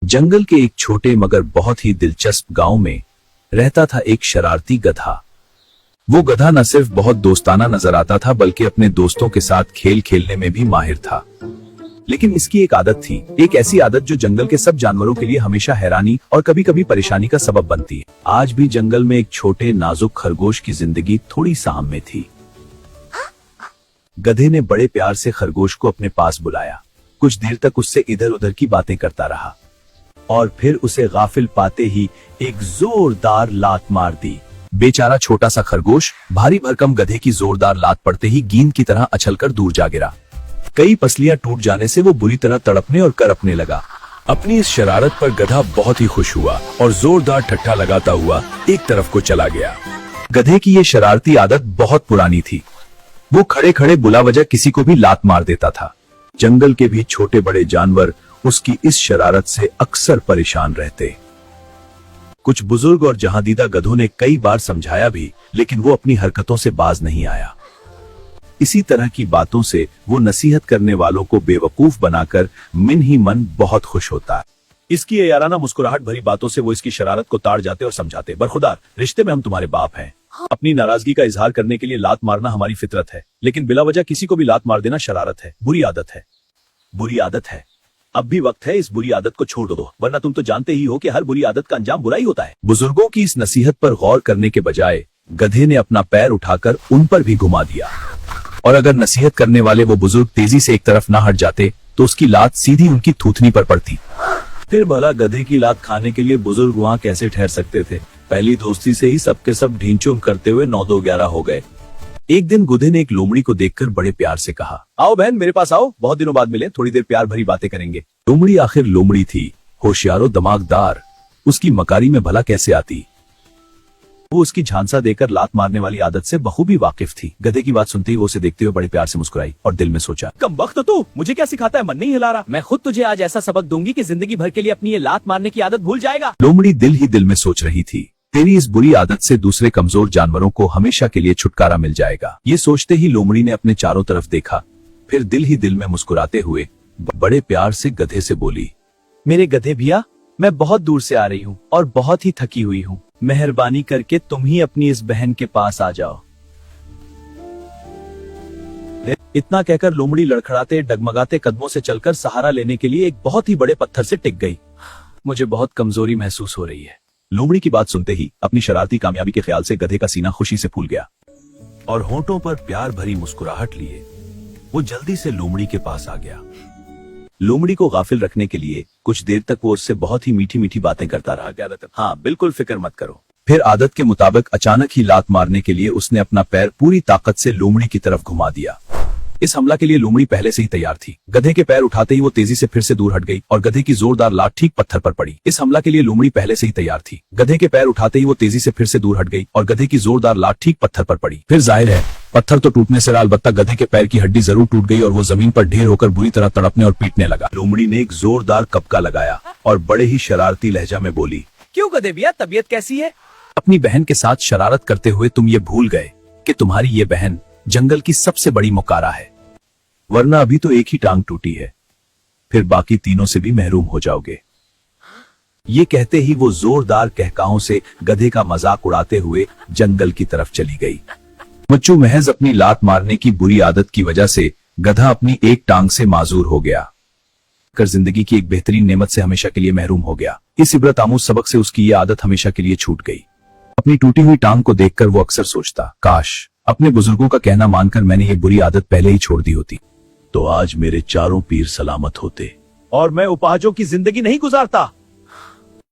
जंगल के एक छोटे मगर बहुत ही दिलचस्प गांव में रहता था एक शरारती गधा। वो गधा न सिर्फ बहुत दोस्ताना नजर आता था बल्कि अपने दोस्तों के साथ खेल खेलने में भी माहिर था। लेकिन इसकी एक आदत थी, एक ऐसी आदत जो जंगल के सब जानवरों के लिए हमेशा हैरानी और कभी कभी परेशानी का सबब बनती है। आज भी जंगल में एक छोटे नाजुक खरगोश की जिंदगी थोड़ी साम में थी। गधे ने बड़े प्यार से खरगोश को अपने पास बुलाया। कुछ देर तक उससे इधर उधर की बातें करता रहा और फिर उसे गाफिल पाते ही एक जोरदार लात मार दी। बेचारा छोटा सा खरगोश भारी भरकम गधे की जोरदार लात पड़ते ही गेंद की तरह अछलकर दूर जा गिरा। कई पसलियां टूट जाने से वो बुरी तरह तड़पने और करपने लगा। अपनी इस शरारत पर गधा बहुत ही खुश हुआ और जोरदार ठट्ठा लगाता हुआ एक तरफ को चला गया। गधे की ये शरारती आदत बहुत पुरानी थी। वो खड़े खड़े बुला वजह किसी को भी लात मार देता था। जंगल के भी छोटे बड़े जानवर उसकी इस शरारत से अक्सर परेशान रहते। कुछ बुजुर्ग और जहांदीदा गधों ने कई बार समझाया भी, लेकिन वो अपनी हरकतों से बाज नहीं आया। इसी तरह की बातों से वो नसीहत करने वालों को बेवकूफ बनाकर मन ही मन बहुत खुश होता है। इसकी ये याराना मुस्कुराहट भरी बातों से वो इसकी शरारत को ताड़ जाते और समझाते। बरखुदार, रिश्ते में हम तुम्हारे बाप हैं। अपनी नाराजगी का इजहार करने के लिए लात मारना हमारी फितरत है, लेकिन बिला वजह किसी को भी लात मार देना शरारत है, बुरी आदत है। बुरी आदत है। अब भी वक्त है इस बुरी आदत को छोड़ दो, वरना तुम तो जानते ही हो कि हर बुरी आदत का अंजाम बुरा ही होता है। बुजुर्गों की इस नसीहत पर गौर करने के बजाय गधे ने अपना पैर उठाकर उन पर भी घुमा दिया, और अगर नसीहत करने वाले वो बुजुर्ग तेजी से एक तरफ ना हट जाते तो उसकी लात सीधी उनकी थूथनी पर पड़ती। फिर भला गधे की लात खाने के लिए बुजुर्ग वहाँ कैसे ठहर सकते थे। पहली दोस्ती से ही सबके सब ढींचों करते हुए 9-2-11 हो गए। एक दिन गधे ने एक लोमड़ी को देखकर बड़े प्यार से कहा, आओ बहन, मेरे पास आओ, बहुत दिनों बाद मिले, थोड़ी देर प्यार भरी बातें करेंगे। लोमड़ी आखिर लोमड़ी थी, होशियारो दिमागदार, उसकी मकारी में भला कैसे आती। वो उसकी झांसा देकर लात मारने वाली आदत से बखूबी वाकिफ थी। गधे की बात सुनते ही वो उसे देखते हुए बड़े प्यार से मुस्कुराई और दिल में सोचा, कमबख्त तू, मुझे क्या सिखाता है, मन नहीं हिला रहा। मैं खुद तुझे आज ऐसा सबक दूंगी कि जिंदगी भर के लिए अपनी ये लात मारने की आदत भूल जाएगा। लोमड़ी दिल ही दिल में सोच रही थी, तेरी इस बुरी आदत से दूसरे कमजोर जानवरों को हमेशा के लिए छुटकारा मिल जाएगा। ये सोचते ही लोमड़ी ने अपने चारों तरफ देखा, फिर दिल ही दिल में मुस्कुराते हुए बड़े प्यार से गधे से बोली, मेरे गधे भैया, मैं बहुत दूर से आ रही हूँ और बहुत ही थकी हुई हूँ। मेहरबानी करके तुम ही अपनी इस बहन के पास आ जाओ। इतना कहकर लोमड़ी लड़खड़ाते डगमगाते कदमों से चलकर सहारा लेने के लिए एक बहुत ही बड़े पत्थर से टिक गई। मुझे बहुत कमजोरी महसूस हो रही है। लोमड़ी की बात सुनते ही अपनी शरारती कामयाबी के ख्याल से गधे का सीना खुशी से फूल गया और होंठों पर प्यार भरी मुस्कुराहट लिए वो जल्दी से लोमड़ी के पास आ गया। लोमड़ी को गाफिल रखने के लिए कुछ देर तक वो उससे बहुत ही मीठी मीठी बातें करता रहा। हाँ, बिल्कुल फिक्र मत करो। फिर आदत के मुताबिक अचानक ही लात मारने के लिए उसने अपना पैर पूरी ताकत से लोमड़ी की तरफ घुमा दिया। इस हमला के लिए लोमड़ी पहले से ही तैयार थी। गधे के पैर उठाते ही वो तेजी से फिर से दूर हट गई और गधे की जोरदार लात ठीक पत्थर पर पड़ी। इस हमला के लिए लोमड़ी पहले से ही तैयार थी। गधे के पैर उठाते ही वो तेजी से फिर से दूर हट गई और गधे की जोरदार लात ठीक पत्थर पर पड़ी। फिर जाहिर है पत्थर तो टूटने से अलबत्ता गधे के पैर की हड्डी जरूर टूट गई और वो जमीन पर ढेर होकर बुरी तरह तड़पने और पीटने लगा। लोमड़ी ने एक जोरदार कपका लगाया और बड़े ही शरारती लहजा में बोली, क्यों गधे भैया, तबीयत कैसी है? अपनी बहन के साथ शरारत करते हुए तुम ये भूल गए कि तुम्हारी ये बहन जंगल की सबसे बड़ी मुकारा है, वरना अभी तो एक ही टांग टूटी है, फिर बाकी तीनों से भी महरूम हो जाओगे। ये कहते ही वो जोरदार कहकाओं से गधे का मजाक उड़ाते हुए जंगल की तरफ चली गई। मच्चू महज अपनी लात मारने की बुरी आदत की वजह से गधा अपनी एक टांग से माजूर हो गया कर जिंदगी की एक बेहतरीन नेमत से हमेशा के लिए महरूम हो गया। इस इबरत आमूज सबक से उसकी ये आदत हमेशा के लिए छूट गई। अपनी टूटी हुई टांग को देखकर वो अक्सर सोचता, काश अपने बुजुर्गों का कहना मानकर मैंने ये बुरी आदत पहले ही छोड़ दी होती, तो आज मेरे चारों पीर सलामत होते और मैं उपाहजों की जिंदगी नहीं गुजारता।